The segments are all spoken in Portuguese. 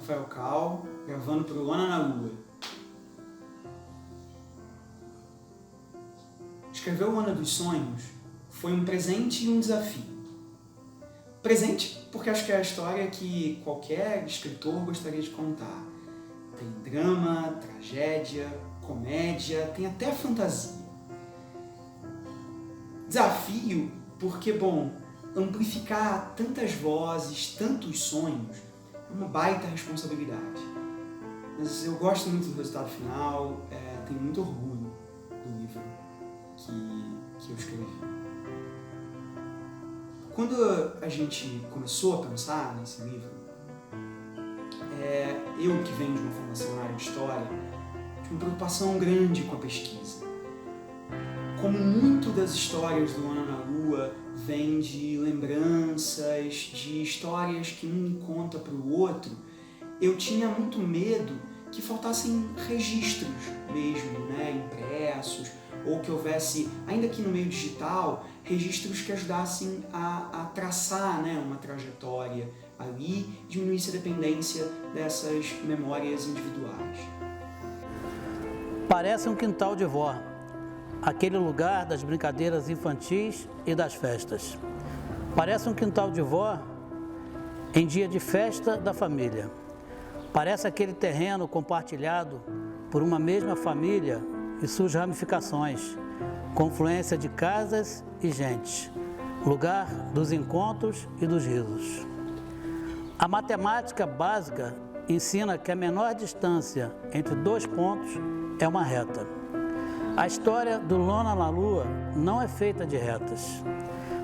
Rafael Cal, gravando para o Lona na Lua. Escrever o Lona dos Sonhos foi um presente e um desafio. Presente porque acho que é a história que qualquer escritor gostaria de contar. Tem drama, tragédia, comédia, tem até fantasia. Desafio porque, amplificar tantas vozes, tantos sonhos, é uma baita responsabilidade. Mas eu gosto muito do resultado final, tenho muito orgulho do livro que eu escrevi. Quando a gente começou a pensar nesse livro, eu que venho de uma formação na área de história, tive uma preocupação grande com a pesquisa. Como muito das histórias do Lona na Lua vem de lembranças, de histórias que um conta para o outro, eu tinha muito medo que faltassem registros mesmo, impressos, ou que houvesse, ainda que no meio digital, registros que ajudassem a traçar uma trajetória ali, diminuísse a dependência dessas memórias individuais. Parece um quintal de vó, aquele lugar das brincadeiras infantis e das festas. Parece um quintal de vó em dia de festa da família. Parece aquele terreno compartilhado por uma mesma família e suas ramificações, confluência de casas e gente, lugar dos encontros e dos risos. A matemática básica ensina que a menor distância entre dois pontos é uma reta. A história do Lona na Lua não é feita de retas.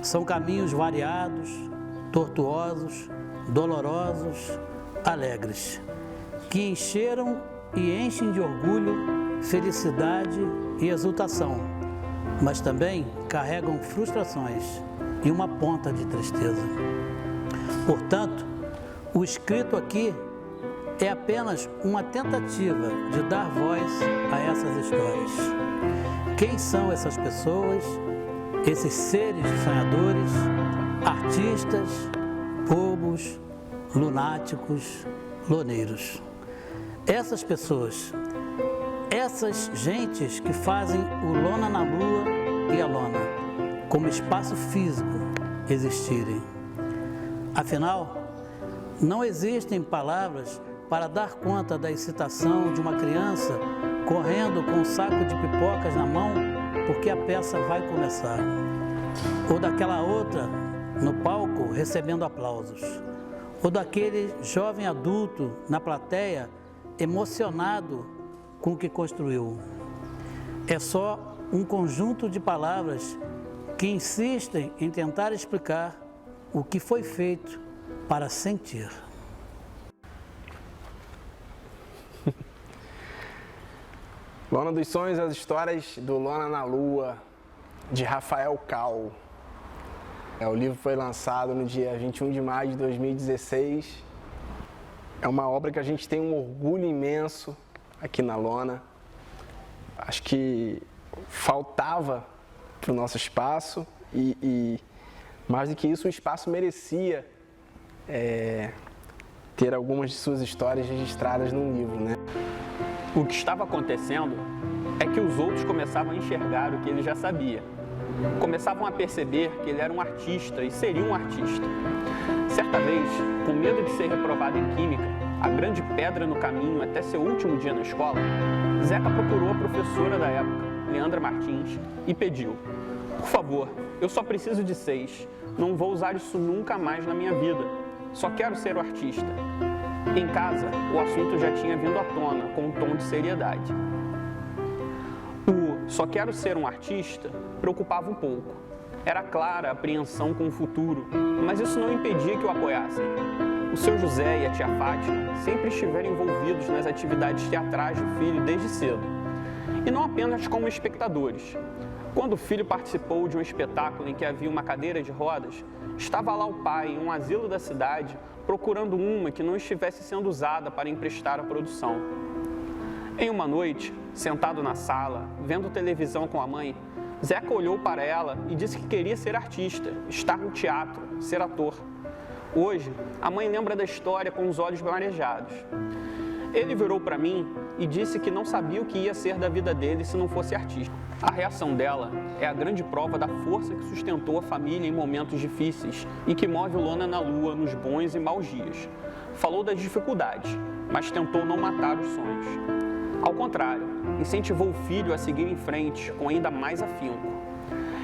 São caminhos variados, tortuosos, dolorosos, alegres, que encheram e enchem de orgulho, felicidade e exultação, mas também carregam frustrações e uma ponta de tristeza. Portanto, o escrito aqui é apenas uma tentativa de dar voz a essas histórias. Quem são essas pessoas, esses seres sonhadores, artistas, bobos, lunáticos, loneiros? Essas pessoas, essas gentes que fazem o Lona na Lua e a Lona, como espaço físico, existirem. Afinal, não existem palavras para dar conta da excitação de uma criança correndo com um saco de pipocas na mão porque a peça vai começar. Ou daquela outra no palco recebendo aplausos. Ou daquele jovem adulto na plateia emocionado com o que construiu. É só um conjunto de palavras que insistem em tentar explicar o que foi feito para sentir. Lona dos Sonhos, as histórias do Lona na Lua, de Rafael Cal. O livro foi lançado no dia 21 de maio de 2016. É uma obra que a gente tem um orgulho imenso aqui na Lona. Acho que faltava para o nosso espaço e mais do que isso, o espaço merecia ter algumas de suas histórias registradas num livro, O que estava acontecendo é que os outros começavam a enxergar o que ele já sabia. Começavam a perceber que ele era um artista e seria um artista. Certa vez, com medo de ser reprovado em Química, a grande pedra no caminho até seu último dia na escola, Zeca procurou a professora da época, Leandra Martins, e pediu: "Por favor, eu só preciso de 6. Não vou usar isso nunca mais na minha vida. Só quero ser o artista." Em casa, o assunto já tinha vindo à tona, com um tom de seriedade. O "só quero ser um artista" preocupava um pouco. Era clara a apreensão com o futuro, mas isso não impedia que o apoiassem. O seu José e a tia Fátima sempre estiveram envolvidos nas atividades teatrais do filho desde cedo. E não apenas como espectadores. Quando o filho participou de um espetáculo em que havia uma cadeira de rodas, estava lá o pai, em um asilo da cidade, procurando uma que não estivesse sendo usada para emprestar à produção. Em uma noite, sentado na sala, vendo televisão com a mãe, Zeca olhou para ela e disse que queria ser artista, estar no teatro, ser ator. Hoje, a mãe lembra da história com os olhos marejados. Ele virou para mim e disse que não sabia o que ia ser da vida dele se não fosse artista. A reação dela é a grande prova da força que sustentou a família em momentos difíceis e que move Lona na Lua nos bons e maus dias. Falou das dificuldades, mas tentou não matar os sonhos. Ao contrário, incentivou o filho a seguir em frente com ainda mais afinco.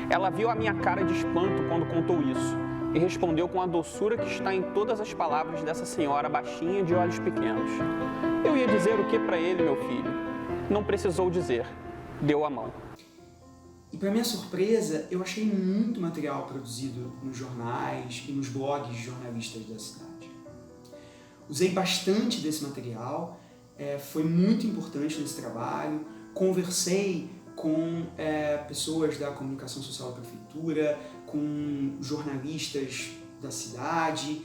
Ela viu a minha cara de espanto quando contou isso e respondeu com a doçura que está em todas as palavras dessa senhora baixinha de olhos pequenos. Eu ia dizer o que para ele, meu filho? Não precisou dizer. Deu a mão. E para minha surpresa, eu achei muito material produzido nos jornais e nos blogs de jornalistas da cidade. Usei bastante desse material, foi muito importante nesse trabalho, conversei com pessoas da comunicação social da prefeitura, com jornalistas da cidade,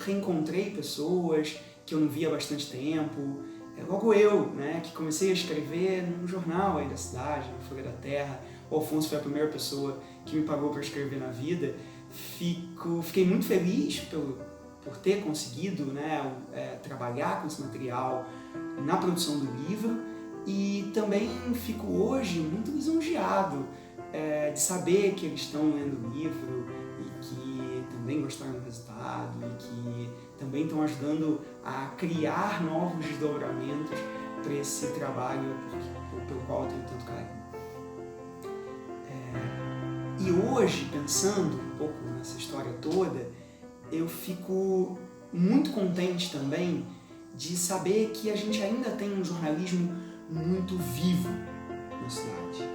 reencontrei pessoas que eu não via há bastante tempo, logo eu, né, que comecei a escrever num jornal aí da cidade, no Folha da Terra. O Alfonso foi a primeira pessoa que me pagou para escrever na vida. Fiquei muito feliz por ter conseguido, né, trabalhar com esse material na produção do livro, e também fico hoje muito lisonjeado de saber que eles estão lendo o livro e que também gostaram do resultado e que também estão ajudando a criar novos desdobramentos para esse trabalho pelo qual eu tenho tanto carinho. E hoje, pensando um pouco nessa história toda, eu fico muito contente também de saber que a gente ainda tem um jornalismo muito vivo na cidade,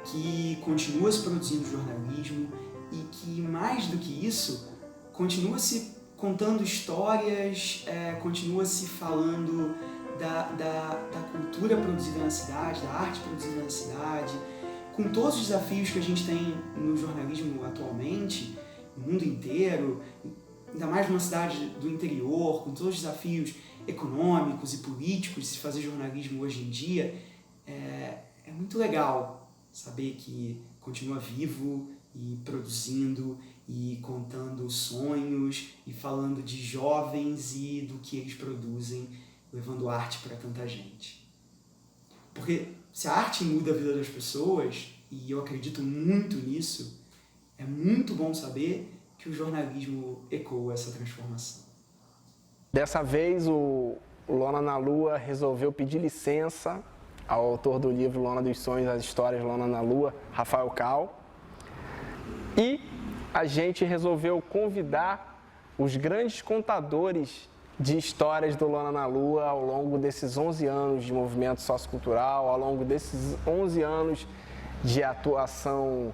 que continua se produzindo jornalismo e que, mais do que isso, continua se contando histórias, continua se falando da cultura produzida na cidade, da arte produzida na cidade, com todos os desafios que a gente tem no jornalismo atualmente, no mundo inteiro, ainda mais numa cidade do interior, com todos os desafios econômicos e políticos de se fazer jornalismo hoje em dia. É muito legal saber que continua vivo e produzindo e contando sonhos e falando de jovens e do que eles produzem, levando arte para tanta gente. Porque se a arte muda a vida das pessoas, e eu acredito muito nisso, é muito bom saber que o jornalismo ecoa essa transformação. Dessa vez, o Lona na Lua resolveu pedir licença ao autor do livro Lona dos Sonhos, as histórias Lona na Lua, Rafael Cal, e a gente resolveu convidar os grandes contadores de histórias do Lona na Lua ao longo desses 11 anos de movimento sociocultural, ao longo desses 11 anos de atuação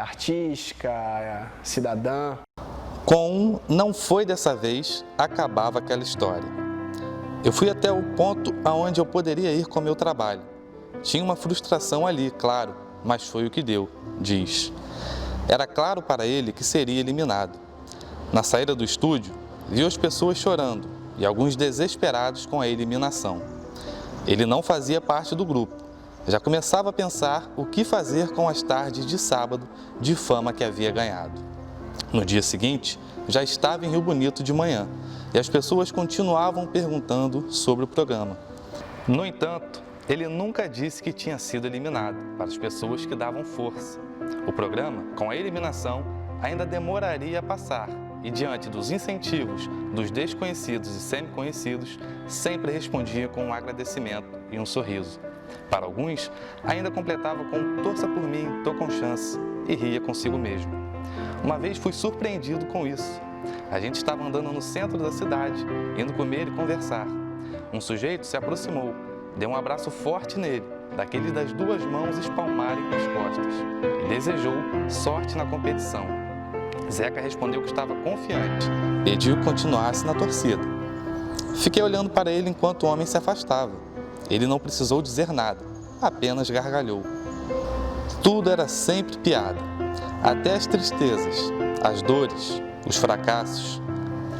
artística, cidadã. Com Não Foi Dessa Vez, acabava aquela história. Eu fui até o ponto aonde eu poderia ir com meu trabalho. Tinha uma frustração ali, claro, mas foi o que deu, diz. Era claro para ele que seria eliminado. Na saída do estúdio, viu as pessoas chorando e alguns desesperados com a eliminação. Ele não fazia parte do grupo. Já começava a pensar o que fazer com as tardes de sábado de fama que havia ganhado. No dia seguinte, já estava em Rio Bonito de manhã e as pessoas continuavam perguntando sobre o programa. No entanto, ele nunca disse que tinha sido eliminado para as pessoas que davam força. O programa, com a eliminação, ainda demoraria a passar e, diante dos incentivos dos desconhecidos e semi-conhecidos, sempre respondia com um agradecimento e um sorriso. Para alguns, ainda completava com "torça por mim, tô com chance" e ria consigo mesmo. Uma vez fui surpreendido com isso. A gente estava andando no centro da cidade, indo comer e conversar. Um sujeito se aproximou, deu um abraço forte nele, daquele das duas mãos espalmarem nas costas, e desejou sorte na competição. Zeca respondeu que estava confiante, pediu que continuasse na torcida. Fiquei olhando para ele enquanto o homem se afastava. Ele não precisou dizer nada, apenas gargalhou. Tudo era sempre piada, até as tristezas, as dores, os fracassos,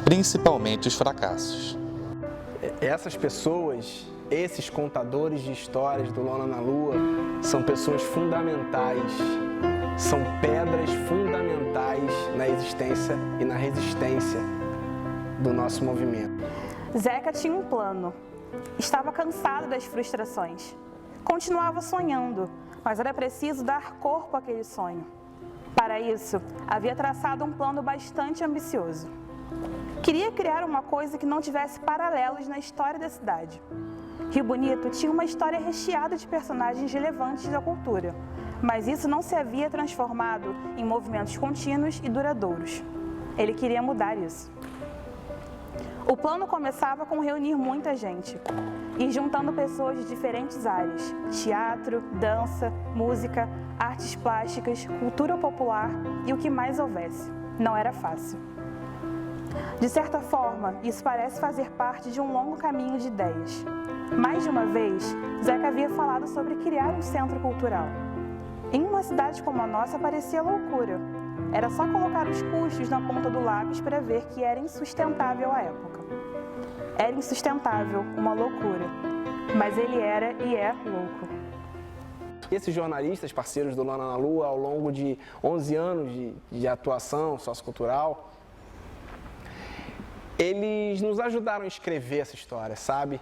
principalmente os fracassos. Essas pessoas, esses contadores de histórias do Lona na Lua, são pessoas fundamentais são pedras fundamentais na existência e na resistência do nosso movimento. Zeca tinha um plano. Estava cansado das frustrações. Continuava sonhando, mas era preciso dar corpo àquele sonho. Para isso, havia traçado um plano bastante ambicioso. Queria criar uma coisa que não tivesse paralelos na história da cidade. Rio Bonito tinha uma história recheada de personagens relevantes da cultura, mas isso não se havia transformado em movimentos contínuos e duradouros. Ele queria mudar isso. O plano começava com reunir muita gente, ir juntando pessoas de diferentes áreas: teatro, dança, música, artes plásticas, cultura popular e o que mais houvesse. Não era fácil. De certa forma, isso parece fazer parte de um longo caminho de ideias. Mais de uma vez, Zeca havia falado sobre criar um centro cultural. Em uma cidade como a nossa parecia loucura. Era só colocar os custos na ponta do lápis para ver que era insustentável à época. Era insustentável, uma loucura. Mas ele era e é louco. Esses jornalistas, parceiros do Lona na Lua, ao longo de 11 anos de atuação sociocultural, eles nos ajudaram a escrever essa história, sabe?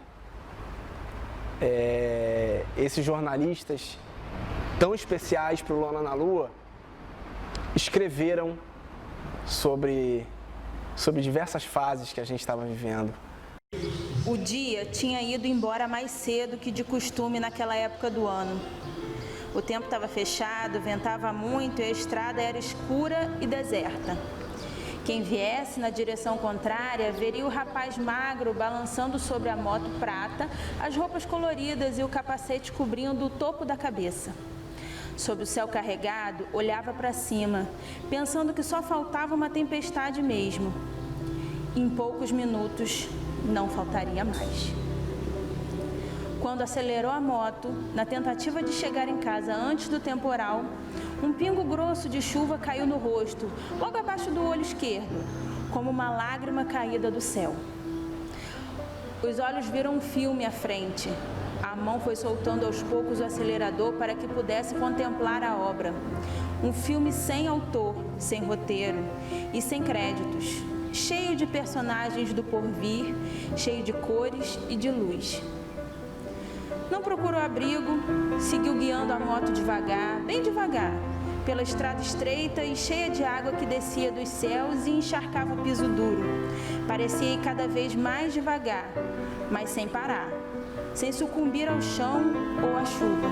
Esses jornalistas tão especiais para o Lona na Lua escreveram sobre diversas fases que a gente estava vivendo. O dia tinha ido embora mais cedo que de costume naquela época do ano. O tempo estava fechado, ventava muito e a estrada era escura e deserta. Quem viesse na direção contrária veria o rapaz magro balançando sobre a moto prata, as roupas coloridas e o capacete cobrindo o topo da cabeça. Sob o céu carregado, olhava para cima, pensando que só faltava uma tempestade mesmo. Em poucos minutos, não faltaria mais. Quando acelerou a moto, na tentativa de chegar em casa antes do temporal, um pingo grosso de chuva caiu no rosto, logo abaixo do olho esquerdo, como uma lágrima caída do céu. Os olhos viram um filme à frente. A mão foi soltando aos poucos o acelerador para que pudesse contemplar a obra. Um filme sem autor, sem roteiro e sem créditos, cheio de personagens do porvir, cheio de cores e de luz. Não procurou abrigo, seguiu guiando a moto devagar, bem devagar, pela estrada estreita e cheia de água que descia dos céus e encharcava o piso duro. Parecia ir cada vez mais devagar, mas sem parar, sem sucumbir ao chão ou à chuva.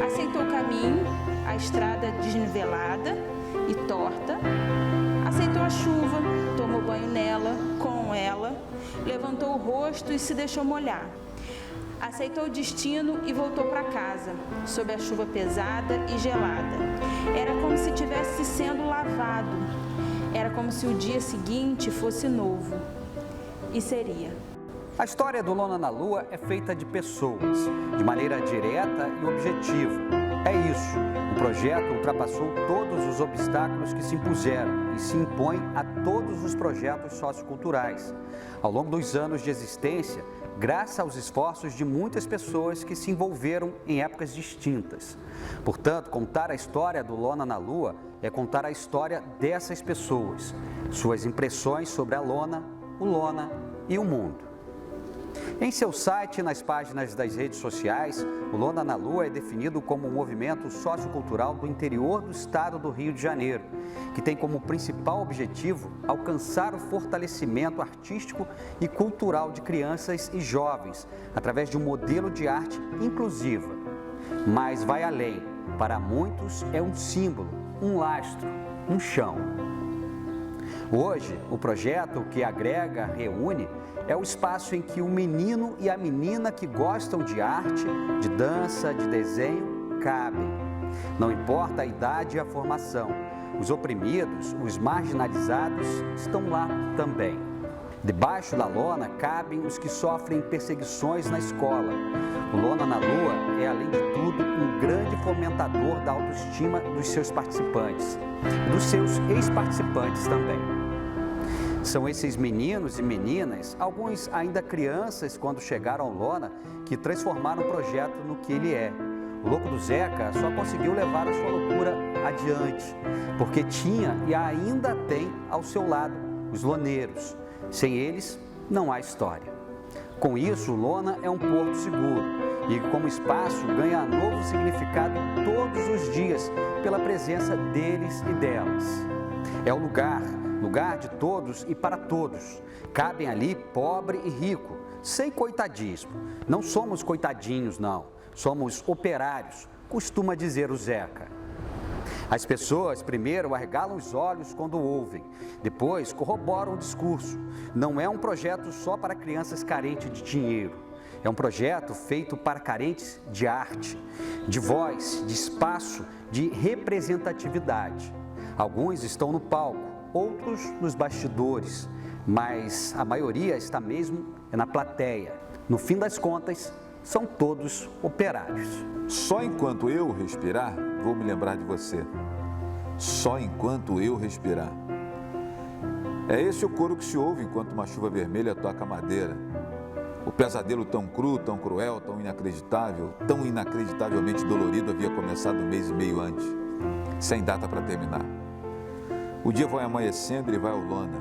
Aceitou o caminho, a estrada desnivelada e torta. Aceitou a chuva, tomou banho nela, com ela, levantou o rosto e se deixou molhar. Aceitou o destino e voltou para casa, sob a chuva pesada e gelada. Era como se estivesse sendo lavado. Era como se o dia seguinte fosse novo. E seria. A história do Lona na Lua é feita de pessoas, de maneira direta e objetiva. É isso, o projeto ultrapassou todos os obstáculos que se impuseram e se impõe a todos os projetos socioculturais. Ao longo dos anos de existência, graças aos esforços de muitas pessoas que se envolveram em épocas distintas. Portanto, contar a história do Lona na Lua é contar a história dessas pessoas, suas impressões sobre a lona, o Lona e o mundo. Em seu site e nas páginas das redes sociais, o Lona na Lua é definido como um movimento sociocultural do interior do estado do Rio de Janeiro, que tem como principal objetivo alcançar o fortalecimento artístico e cultural de crianças e jovens, através de um modelo de arte inclusiva. Mas vai além. Para muitos é um símbolo, um lastro, um chão. Hoje, o projeto que agrega, reúne, é o espaço em que o menino e a menina que gostam de arte, de dança, de desenho, cabem. Não importa a idade e a formação, os oprimidos, os marginalizados estão lá também. Debaixo da lona cabem os que sofrem perseguições na escola. O Lona na Lua é, além de tudo, um grande fomentador da autoestima dos seus participantes e dos seus ex-participantes também. São esses meninos e meninas, alguns ainda crianças quando chegaram ao Lona, que transformaram o projeto no que ele é. o louco do Zeca só conseguiu levar a sua loucura adiante, porque tinha e ainda tem ao seu lado os loneiros. Sem eles, não há história. Com isso, Lona é um porto seguro e, como espaço, ganha novo significado todos os dias pela presença deles e delas. É o lugar de todos e para todos. Cabem ali pobre e rico, sem coitadismo. Não somos coitadinhos, não. Somos operários, costuma dizer o Zeca. As pessoas primeiro arregalam os olhos quando ouvem, depois corroboram o discurso. Não é um projeto só para crianças carentes de dinheiro. É um projeto feito para carentes de arte, de voz, de espaço, de representatividade. Alguns estão no palco, outros nos bastidores, mas a maioria está mesmo na plateia. No fim das contas, são todos operários. Só enquanto eu respirar, vou me lembrar de você. Só enquanto eu respirar. É esse o coro que se ouve enquanto uma chuva vermelha toca a madeira. O pesadelo tão cru, tão cruel, tão inacreditável, tão inacreditavelmente dolorido havia começado um mês e meio antes, sem data para terminar. O dia vai amanhecendo e ele vai ao Lona.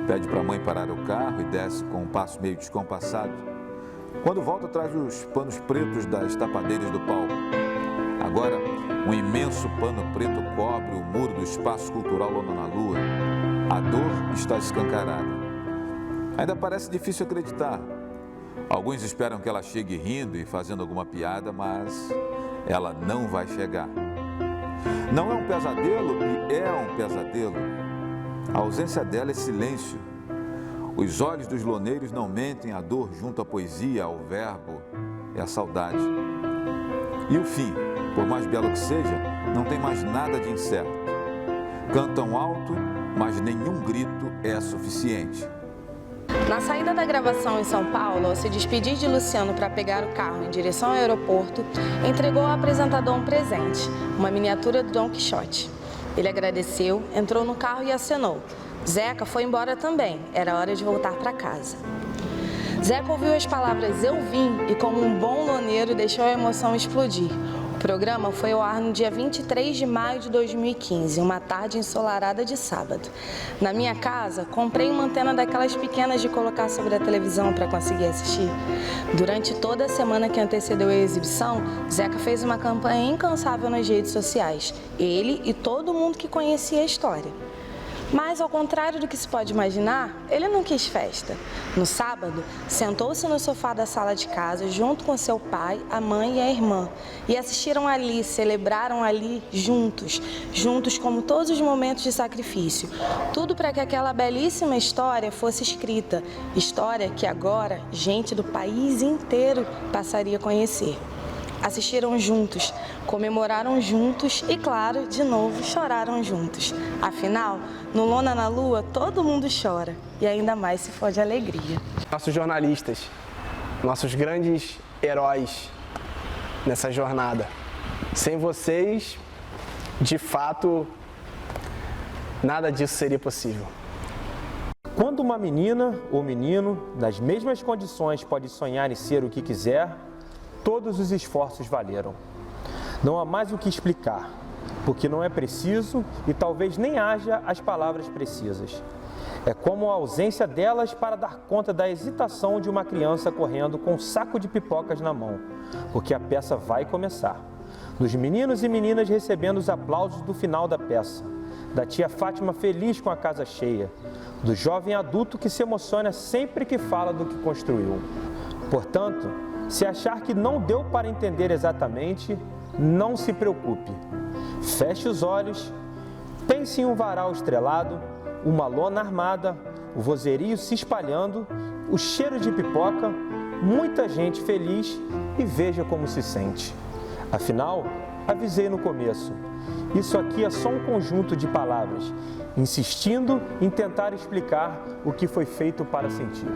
Pede para a mãe parar o carro e desce com um passo meio descompassado. Quando volta, traz os panos pretos das tapadeiras do palco. Agora, um imenso pano preto cobre o muro do espaço cultural Lona na Lua. A dor está escancarada. Ainda parece difícil acreditar. Alguns esperam que ela chegue rindo e fazendo alguma piada, mas ela não vai chegar. Não é um pesadelo e é um pesadelo. A ausência dela é silêncio. Os olhos dos loneiros não mentem a dor junto à poesia, ao verbo e à saudade. E o fim, por mais belo que seja, não tem mais nada de incerto. Cantam alto, mas nenhum grito é suficiente. Na saída da gravação em São Paulo, ao se despedir de Luciano para pegar o carro em direção ao aeroporto, entregou ao apresentador um presente, uma miniatura do Dom Quixote. Ele agradeceu, entrou no carro e acenou. Zeca foi embora também, era hora de voltar para casa. Zeca ouviu as palavras "eu vim" e, como um bom loneiro, deixou a emoção explodir. O programa foi ao ar no dia 23 de maio de 2015, uma tarde ensolarada de sábado. Na minha casa, comprei uma antena daquelas pequenas de colocar sobre a televisão para conseguir assistir. Durante toda a semana que antecedeu a exibição, Zeca fez uma campanha incansável nas redes sociais. Ele e todo mundo que conhecia a história. Mas, ao contrário do que se pode imaginar, ele não quis festa. No sábado, sentou-se no sofá da sala de casa junto com seu pai, a mãe e a irmã. E assistiram ali, celebraram ali, juntos como todos os momentos de sacrifício. Tudo para que aquela belíssima história fosse escrita. História que agora, gente do país inteiro passaria a conhecer. Assistiram juntos, comemoraram juntos e, claro, de novo, choraram juntos. Afinal, no Lona na Lua, todo mundo chora, e ainda mais se for de alegria. Nossos jornalistas, nossos grandes heróis nessa jornada. Sem vocês, de fato, nada disso seria possível. Quando uma menina ou menino, nas mesmas condições, pode sonhar em ser o que quiser, todos os esforços valeram. Não há mais o que explicar, porque não é preciso e talvez nem haja as palavras precisas. É como a ausência delas para dar conta da hesitação de uma criança correndo com um saco de pipocas na mão, porque a peça vai começar. Dos meninos e meninas recebendo os aplausos do final da peça, da tia Fátima feliz com a casa cheia, do jovem adulto que se emociona sempre que fala do que construiu. Portanto, se achar que não deu para entender exatamente, não se preocupe. Feche os olhos, pense em um varal estrelado, uma lona armada, o vozerio se espalhando, o cheiro de pipoca, muita gente feliz e veja como se sente. Afinal, avisei no começo, isso aqui é só um conjunto de palavras, insistindo em tentar explicar o que foi feito para sentir.